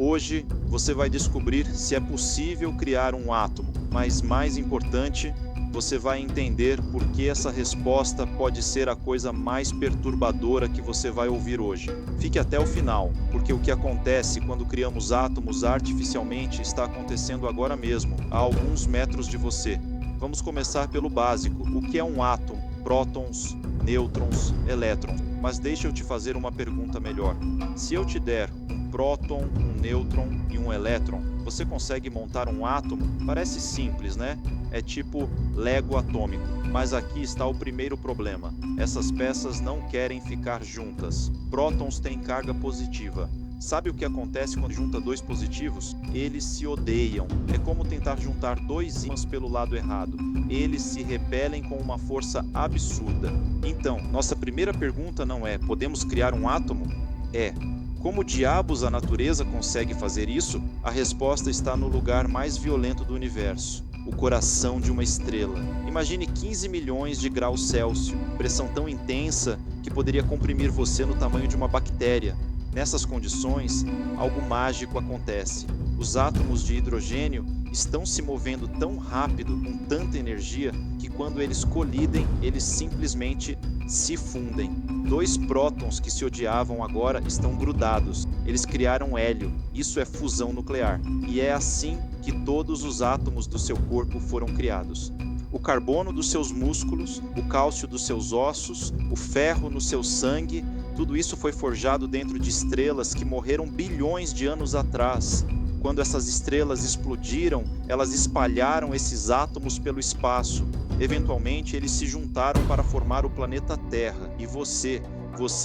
Hoje você vai descobrir se é possível criar um átomo, mas mais importante, você vai entender por que essa resposta pode ser a coisa mais perturbadora que você vai ouvir hoje. Fique até o final, porque o que acontece quando criamos átomos artificialmente está acontecendo agora mesmo, a alguns metros de você. Vamos começar pelo básico. O que é um átomo? Prótons, nêutrons, elétrons. Mas deixa eu te fazer uma pergunta melhor. Se eu te der um próton, um nêutron e um elétron, você consegue montar um átomo? Parece simples, né? É tipo Lego atômico. Mas aqui está o primeiro problema. Essas peças não querem ficar juntas. Prótons têm carga positiva. Sabe o que acontece quando junta dois positivos? Eles se odeiam. É como tentar juntar dois ímãs pelo lado errado. Eles se repelem com uma força absurda. Então, nossa primeira pergunta não é: podemos criar um átomo? É: como diabos a natureza consegue fazer isso? A resposta está no lugar mais violento do universo: o coração de uma estrela. Imagine 15 milhões de graus Celsius, pressão tão intensa que poderia comprimir você no tamanho de uma bactéria. Nessas condições, algo mágico acontece. Os átomos de hidrogênio estão se movendo tão rápido, com tanta energia, que quando eles colidem, eles simplesmente se fundem. Dois prótons que se odiavam agora estão grudados. Eles criaram hélio. Isso é fusão nuclear. E é assim que todos os átomos do seu corpo foram criados. O carbono dos seus músculos, o cálcio dos seus ossos, o ferro no seu sangue, tudo isso foi forjado dentro de estrelas que morreram bilhões de anos atrás. Quando essas estrelas explodiram, elas espalharam esses átomos pelo espaço. Eventualmente, eles se juntaram para formar o planeta Terra. E você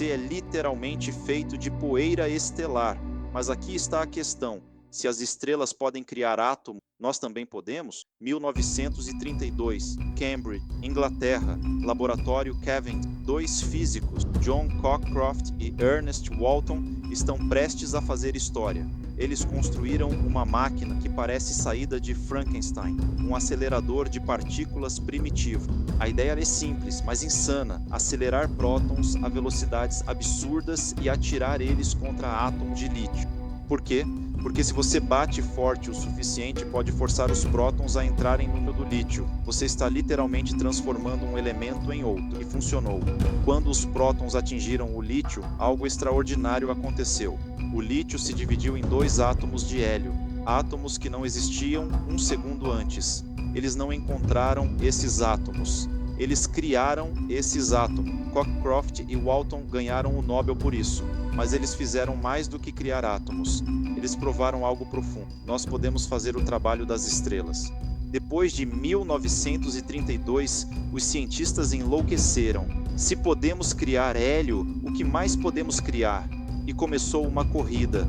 é literalmente feito de poeira estelar. Mas aqui está a questão: se as estrelas podem criar átomos, nós também podemos? 1932, Cambridge, Inglaterra, Laboratório Cavendish. Dois físicos, John Cockcroft e Ernest Walton, estão prestes a fazer história. Eles construíram uma máquina que parece saída de Frankenstein, um acelerador de partículas primitivo. A ideia é simples, mas insana: acelerar prótons a velocidades absurdas e atirar eles contra átomos de lítio. Por quê? Porque se você bate forte o suficiente, pode forçar os prótons a entrarem no do lítio. Você está literalmente transformando um elemento em outro. E funcionou. Quando os prótons atingiram o lítio, algo extraordinário aconteceu. O lítio se dividiu em dois átomos de hélio, átomos que não existiam um segundo antes. Eles não encontraram esses átomos. Eles criaram esses átomos. Cockcroft e Walton ganharam o Nobel por isso. Mas eles fizeram mais do que criar átomos. Eles provaram algo profundo: nós podemos fazer o trabalho das estrelas. Depois de 1932, os cientistas enlouqueceram. Se podemos criar hélio, o que mais podemos criar? E começou uma corrida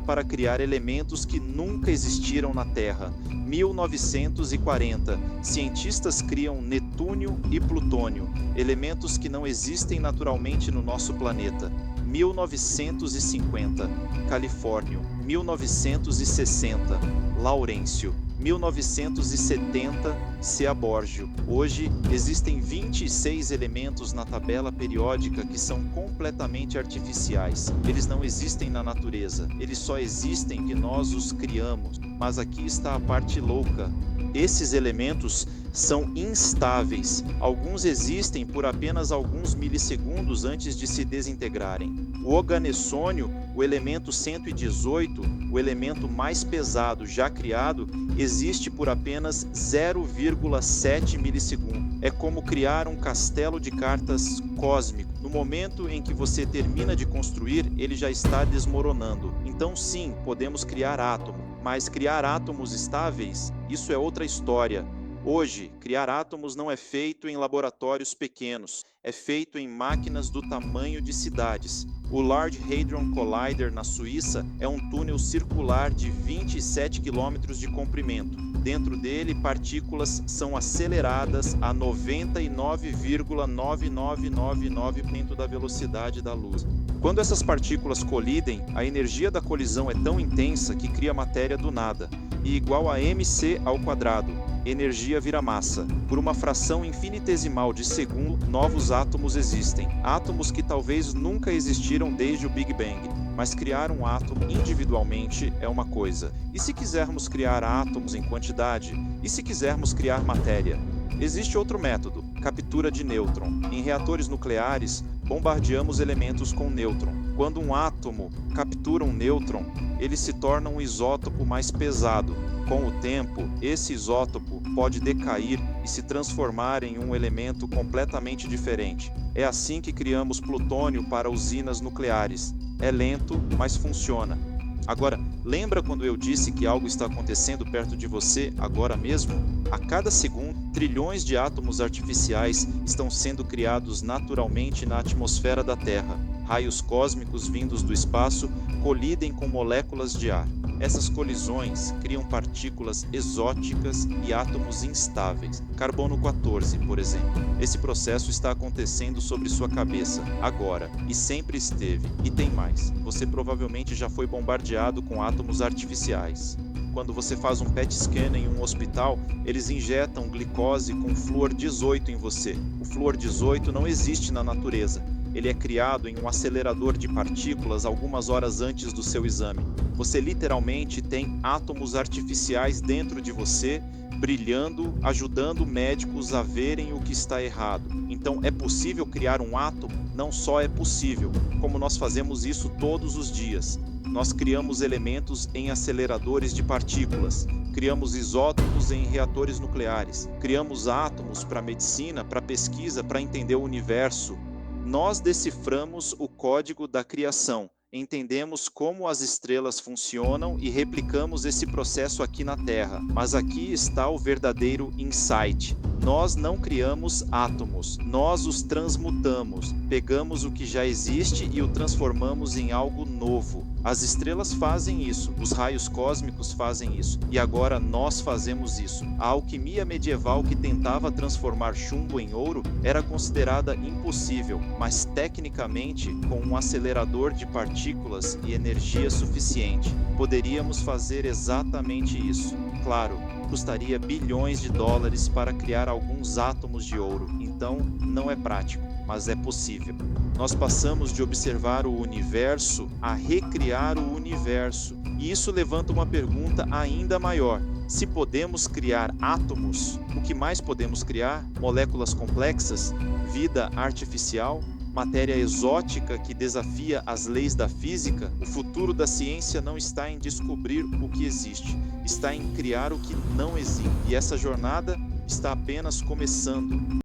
para criar elementos que nunca existiram na Terra. 1940, cientistas criam netúnio e plutônio, elementos que não existem naturalmente no nosso planeta. 1950, Califórnia. 1960, Laurêncio. 1970, Seaborgio. Hoje, existem 26 elementos na tabela periódica que são completamente artificiais. Eles não existem na natureza. Eles só existem que nós os criamos. Mas aqui está a parte louca. Esses elementos são instáveis. Alguns existem por apenas alguns milissegundos antes de se desintegrarem. O oganessônio, o elemento 118, o elemento mais pesado já criado, existe por apenas 0,7 milissegundos. É como criar um castelo de cartas cósmico. No momento em que você termina de construir, ele já está desmoronando. Então sim, podemos criar átomos, mas criar átomos estáveis, isso é outra história. Hoje, criar átomos não é feito em laboratórios pequenos, é feito em máquinas do tamanho de cidades. O Large Hadron Collider, na Suíça, é um túnel circular de 27 km de comprimento. Dentro dele, partículas são aceleradas a 99,9999% da velocidade da luz. Quando essas partículas colidem, a energia da colisão é tão intensa que cria matéria do nada, e igual a mc². energia vira massa. Por uma fração infinitesimal de segundo, novos átomos existem. Átomos que talvez nunca existiram desde o Big Bang. Mas criar um átomo individualmente é uma coisa. E se quisermos criar átomos em quantidade? E se quisermos criar matéria? Existe outro método, captura de nêutron. Em reatores nucleares, bombardeamos elementos com nêutron. Quando um átomo captura um nêutron, ele se torna um isótopo mais pesado. Com o tempo, esse isótopo pode decair e se transformar em um elemento completamente diferente. É assim que criamos plutônio para usinas nucleares. É lento, mas funciona. Agora, lembra quando eu disse que algo está acontecendo perto de você agora mesmo? A cada segundo, trilhões de átomos artificiais estão sendo criados naturalmente na atmosfera da Terra. Raios cósmicos vindos do espaço colidem com moléculas de ar. Essas colisões criam partículas exóticas e átomos instáveis. Carbono 14, por exemplo. Esse processo está acontecendo sobre sua cabeça, agora, e sempre esteve. E tem mais. Você provavelmente já foi bombardeado com átomos artificiais. Quando você faz um PET scan em um hospital, eles injetam glicose com flúor 18 em você. O flúor 18 não existe na natureza. Ele é criado em um acelerador de partículas algumas horas antes do seu exame. Você literalmente tem átomos artificiais dentro de você, brilhando, ajudando médicos a verem o que está errado. Então, é possível criar um átomo? Não só é possível, como nós fazemos isso todos os dias. Nós criamos elementos em aceleradores de partículas, criamos isótopos em reatores nucleares, criamos átomos para medicina, para pesquisa, para entender o universo. Nós deciframos o código da criação, entendemos como as estrelas funcionam e replicamos esse processo aqui na Terra. Mas aqui está o verdadeiro insight. Nós não criamos átomos, nós os transmutamos. Pegamos o que já existe e o transformamos em algo novo. As estrelas fazem isso, os raios cósmicos fazem isso, e agora nós fazemos isso. A alquimia medieval que tentava transformar chumbo em ouro era considerada impossível, mas tecnicamente, com um acelerador de partículas e energia suficiente, poderíamos fazer exatamente isso. Claro, custaria bilhões de dólares para criar alguns átomos de ouro, então não é prático, mas é possível. Nós passamos de observar o universo a recriar o universo. E isso levanta uma pergunta ainda maior. Se podemos criar átomos, o que mais podemos criar? Moléculas complexas? Vida artificial? Matéria exótica que desafia as leis da física? O futuro da ciência não está em descobrir o que existe, está em criar o que não existe. E essa jornada está apenas começando.